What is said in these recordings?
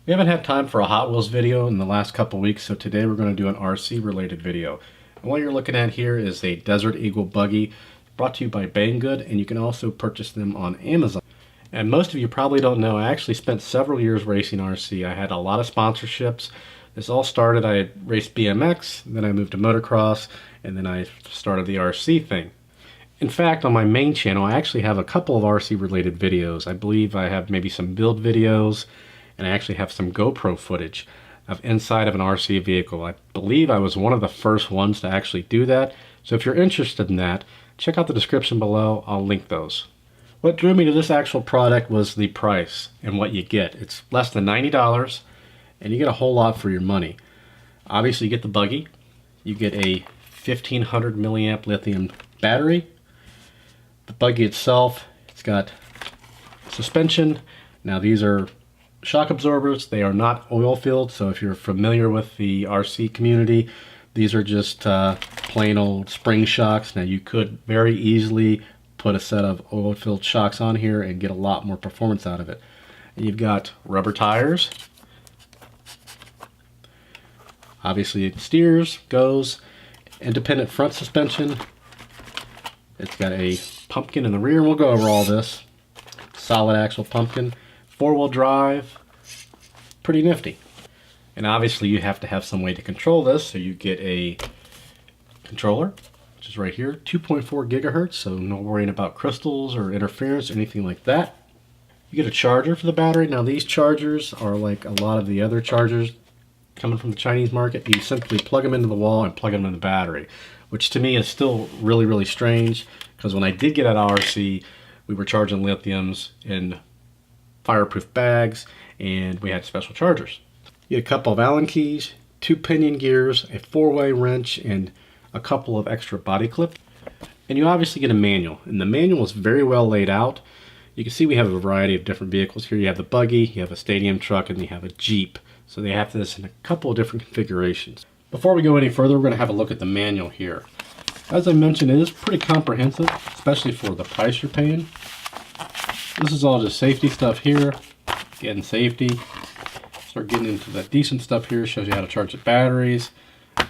We haven't had time for a Hot Wheels video in the last couple weeks, so today we're going to do an RC related video. And what you're looking at here is a Desert Eagle buggy brought to you by Banggood, and you can also purchase them on Amazon. And most of you probably don't know, I actually spent several years racing RC. I had a lot of sponsorships. This all started, I had raced BMX, then I moved to motocross, and then I started the RC thing. In fact, on my main channel, I actually have a couple of RC related videos. I believe I have maybe some build videos, and I actually have some GoPro footage of inside of an RC vehicle. I believe I was one of the first ones to actually do that. So if you're interested in that, check out the description below. I'll link those. What drew me to this actual product was the price and what you get. It's less than $90 and you get a whole lot for your money. Obviously you get the buggy, you get a 1500 milliamp lithium battery. The buggy itself, it's got suspension. Now these are shock absorbers. They are not oil filled, so if you're familiar with the RC community, these are just plain old spring shocks. Now you could very easily put a set of oil filled shocks on here and get a lot more performance out of it. And you've got rubber tires. Obviously it steers, goes, independent front suspension. It's got a pumpkin in the rear, and we'll go over all this. Solid axle pumpkin. 4-wheel drive, pretty nifty. And obviously you have to have some way to control this, so you get a controller, which is right here, 2.4 gigahertz, so no worrying about crystals or interference or anything like that. You get a charger for the battery. Now these chargers are like a lot of the other chargers coming from the Chinese market. You simply plug them into the wall and plug them in the battery, which to me is still really, really strange, because when I did get out of RC, we were charging lithiums in fireproof bags, and we had special chargers. You get a couple of Allen keys, 2 pinion gears, a 4-way wrench, and a couple of extra body clips. And you obviously get a manual, and the manual is very well laid out. You can see we have a variety of different vehicles here. You have the buggy, you have a stadium truck, and you have a Jeep. So they have this in a couple of different configurations. Before we go any further, we're going to have a look at the manual here. As I mentioned, it is pretty comprehensive, especially for the price you're paying. This is all just safety stuff here. Getting safety. Start getting into the decent stuff here. Shows you how to charge the batteries.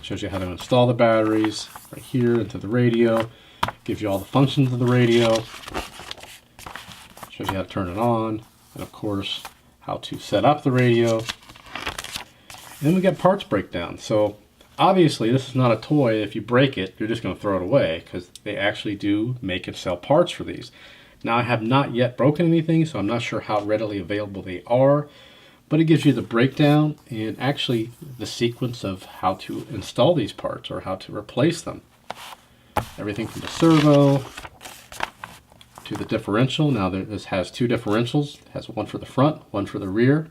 Shows you how to install the batteries. Right here into the radio. Gives you all the functions of the radio. Shows you how to turn it on. And of course, how to set up the radio. And then we got parts breakdown. So obviously this is not a toy. If you break it, you're just going to throw it away, because they actually do make and sell parts for these. Now I have not yet broken anything, so I'm not sure how readily available they are, but it gives you the breakdown and actually the sequence of how to install these parts or how to replace them. Everything from the servo to the differential. Now this has 2 differentials. It has one for the front, one for the rear.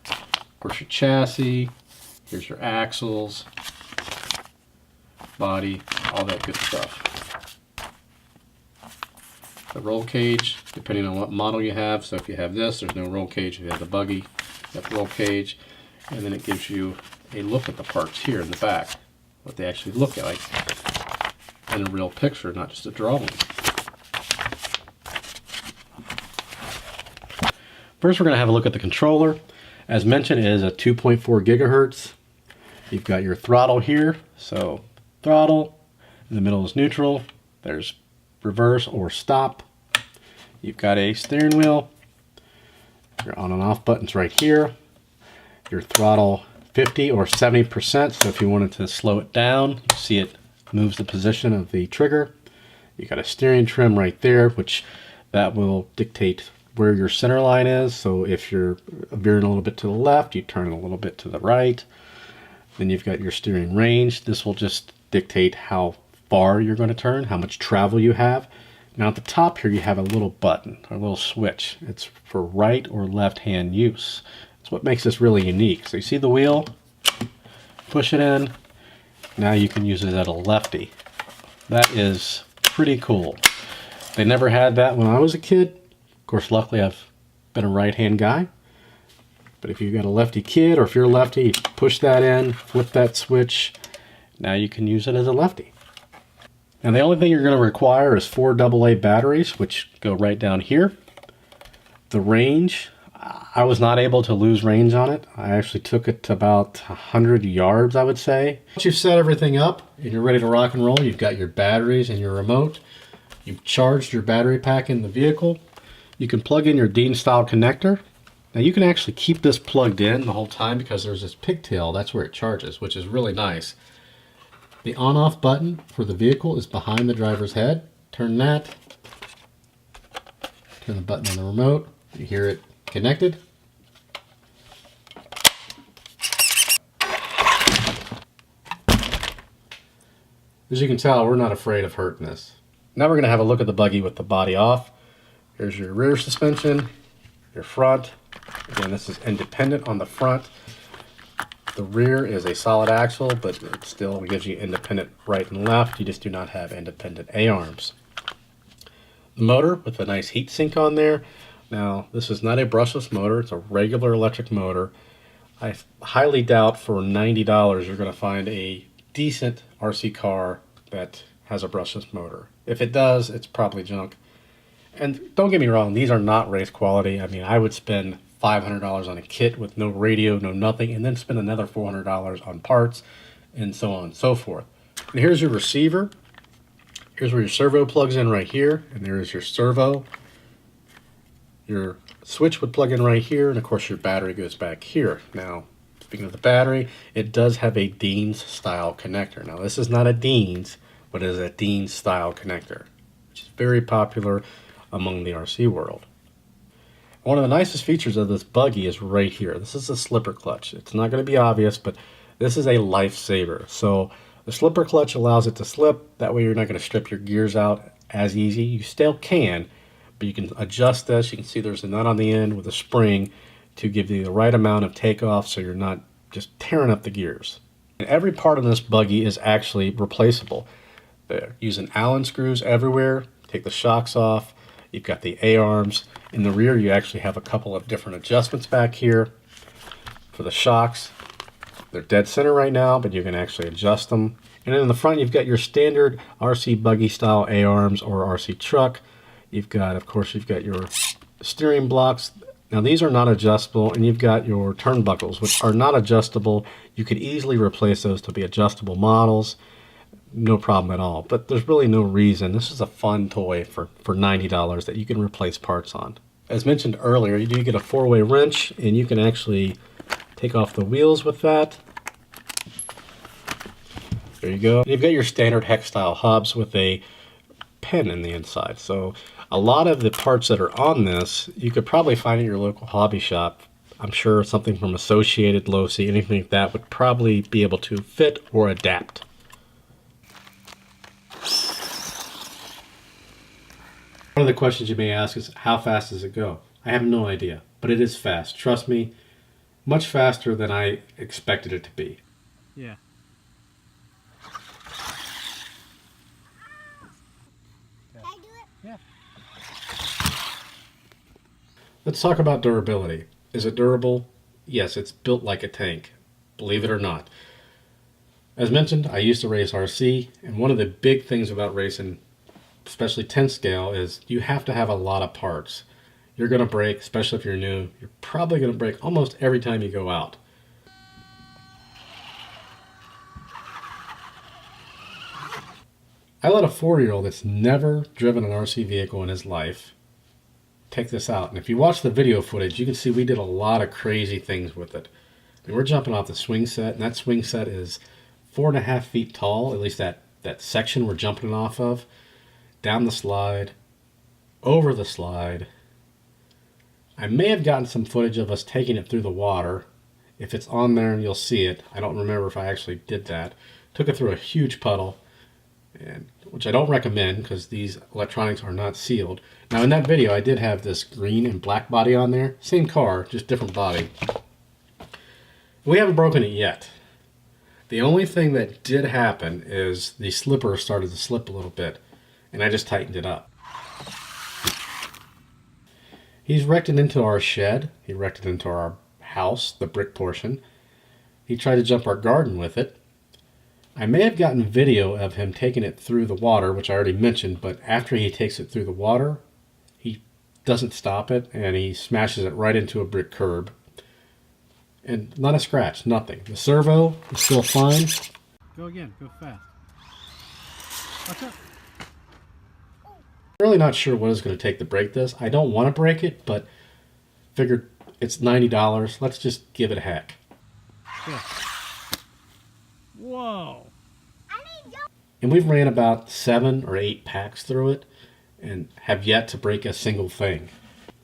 Of course your chassis, here's your axles, body, all that good stuff. The roll cage, depending on what model you have. So if you have this, there's no roll cage. If you have the buggy, you have the roll cage. And then it gives you a look at the parts here in the back, what they actually look like in a real picture, not just a drawing. First, we're going to have a look at the controller. As mentioned, it is a 2.4 gigahertz. You've got your throttle here, so throttle, in the middle is neutral, there's reverse or stop. You've got a steering wheel, your on and off buttons right here, your throttle 50 or 70%, so if you wanted to slow it down, you see it moves the position of the trigger. You got a steering trim right there, which that will dictate where your center line is. So if you're veering a little bit to the left, you turn a little bit to the right. Then you've got your steering range. This will just dictate how far you're going to turn, how much travel you have. Now at the top here you have a little button, a little switch. It's for right or left hand use. That's what makes this really unique. So you see the wheel, push it in, now you can use it at a lefty. That is pretty cool. They never had that when I was a kid. Of course, luckily I've been a right hand guy. But if you've got a lefty kid, or if you're a lefty, you push that in, flip that switch. Now you can use it as a lefty. Now the only thing you're going to require is 4 AA batteries, which go right down here. The range, I was not able to lose range on it. I actually took it to about 100 yards, I would say. Once you've set everything up and you're ready to rock and roll, you've got your batteries and your remote. You've charged your battery pack in the vehicle. You can plug in your Dean style connector. Now you can actually keep this plugged in the whole time because there's this pigtail, that's where it charges, which is really nice. The on-off button for the vehicle is behind the driver's head. Turn that. Turn the button on the remote. You hear it connected. As you can tell, we're not afraid of hurting this. Now we're going to have a look at the buggy with the body off. Here's your rear suspension, your front. Again, this is independent on the front. The rear is a solid axle, but it still gives you independent right and left. You just do not have independent A-arms. The motor with a nice heat sink on there. Now, this is not a brushless motor. It's a regular electric motor. I highly doubt for $90 you're going to find a decent RC car that has a brushless motor. If it does, it's probably junk. And don't get me wrong, these are not race quality. I mean, I would spend $500 on a kit with no radio, no nothing, and then spend another $400 on parts, and so on and so forth. And here's your receiver. Here's where your servo plugs in right here, and there is your servo. Your switch would plug in right here, and of course your battery goes back here. Now, speaking of the battery, it does have a Dean's style connector. Now, this is not a Dean's, but it is a Dean's style connector, which is very popular among the RC world. One of the nicest features of this buggy is right here. This is a slipper clutch. It's not going to be obvious, but this is a lifesaver. So the slipper clutch allows it to slip. That way you're not going to strip your gears out as easy. You still can, but you can adjust this. You can see there's a nut on the end with a spring to give you the right amount of takeoff so you're not just tearing up the gears. And every part of this buggy is actually replaceable. They're using Allen screws everywhere. Take the shocks off. You've got the A-arms. In the rear, you actually have a couple of different adjustments back here for the shocks. They're dead center right now, but you can actually adjust them. And then in the front, you've got your standard RC buggy style A-arms or RC truck. You've got, of course, you've got your steering blocks. Now these are not adjustable, and you've got your turnbuckles, which are not adjustable. You could easily replace those to be adjustable models. No problem at all, but there's really no reason. This is a fun toy for $90 that you can replace parts on. As mentioned earlier, you do get a 4-way wrench, and you can actually take off the wheels with that. There you go. You've got your standard hex style hubs with a pin in the inside. So a lot of the parts that are on this, you could probably find at your local hobby shop. I'm sure something from Associated, Losi, anything like that would probably be able to fit or adapt. One of the questions you may ask is, how fast does it go? I have no idea, but it is fast. Trust me, much faster than I expected it to be. Yeah. Can I do it? Yeah. Let's talk about durability. Is it durable? Yes, it's built like a tank, believe it or not. As mentioned, I used to race RC, and one of the big things about racing, especially 10 scale, is you have to have a lot of parts. You're going to break, especially if you're new, you're probably going to break almost every time you go out. I let a 4-year-old that's never driven an RC vehicle in his life take this out. And if you watch the video footage, you can see we did a lot of crazy things with it. And we're jumping off the swing set, and that swing set is 4.5 feet tall, at least that section we're jumping off of. Down the slide, over the slide. I may have gotten some footage of us taking it through the water. If it's on there, you'll see it. I don't remember if I actually did that. Took it through a huge puddle, and which I don't recommend because these electronics are not sealed. Now in that video, I did have this green and black body on there. Same car, just different body. We haven't broken it yet. The only thing that did happen is the slipper started to slip a little bit, and I just tightened it up. He's wrecked it into our shed. He wrecked it into our house, the brick portion. He tried to jump our garden with it. I may have gotten video of him taking it through the water, which I already mentioned, but after he takes it through the water, he doesn't stop it, and he smashes it right into a brick curb. And not a scratch, nothing. The servo is still fine. Go again. Go fast. Watch out. I'm really not sure what it's going to take to break this. I don't want to break it, but figured it's $90. Let's just give it a hack. Yeah. Whoa. And we've ran about 7 or 8 packs through it and have yet to break a single thing.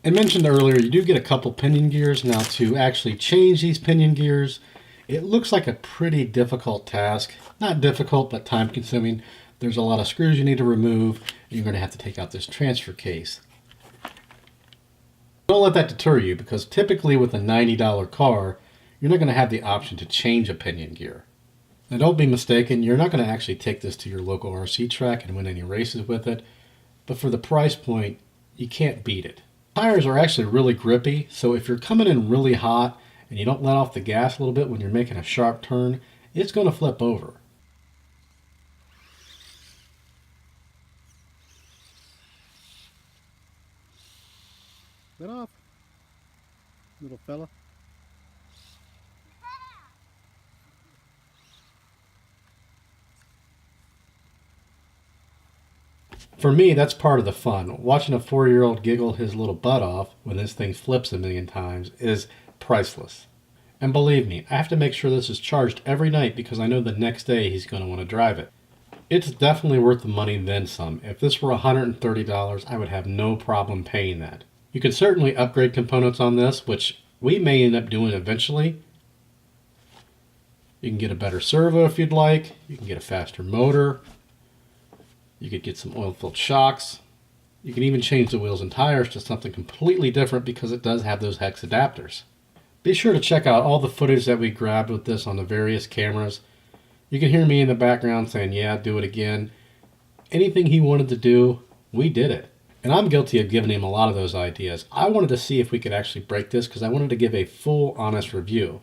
I mentioned earlier you do get a couple pinion gears. Now to actually change these pinion gears, it looks like a pretty difficult task. Not difficult, but time consuming. There's a lot of screws you need to remove, and you're going to have to take out this transfer case. Don't let that deter you, because typically with a $90 car, you're not going to have the option to change a pinion gear. Now don't be mistaken, you're not going to actually take this to your local RC track and win any races with it, but for the price point, you can't beat it. Tires are actually really grippy, so if you're coming in really hot and you don't let off the gas a little bit when you're making a sharp turn, it's going to flip over. Get off, little fella. For me, that's part of the fun. Watching a 4-year-old giggle his little butt off when this thing flips a million times is priceless. And believe me, I have to make sure this is charged every night because I know the next day he's going to want to drive it. It's definitely worth the money then some. If this were $130, I would have no problem paying that. You can certainly upgrade components on this, which we may end up doing eventually. You can get a better servo if you'd like. You can get a faster motor. You could get some oil-filled shocks. You can even change the wheels and tires to something completely different because it does have those hex adapters. Be sure to check out all the footage that we grabbed with this on the various cameras. You can hear me in the background saying, yeah, do it again. Anything he wanted to do, we did it. And I'm guilty of giving him a lot of those ideas. I wanted to see if we could actually break this because I wanted to give a full, honest review.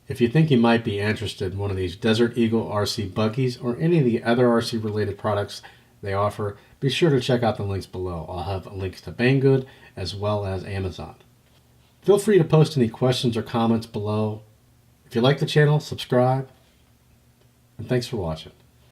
If you think you might be interested in one of these Desert Eagle RC buggies or any of the other RC related products they offer, be sure to check out the links below. I'll have links to Banggood as well as Amazon. Feel free to post any questions or comments below. If you like the channel, subscribe. And thanks for watching.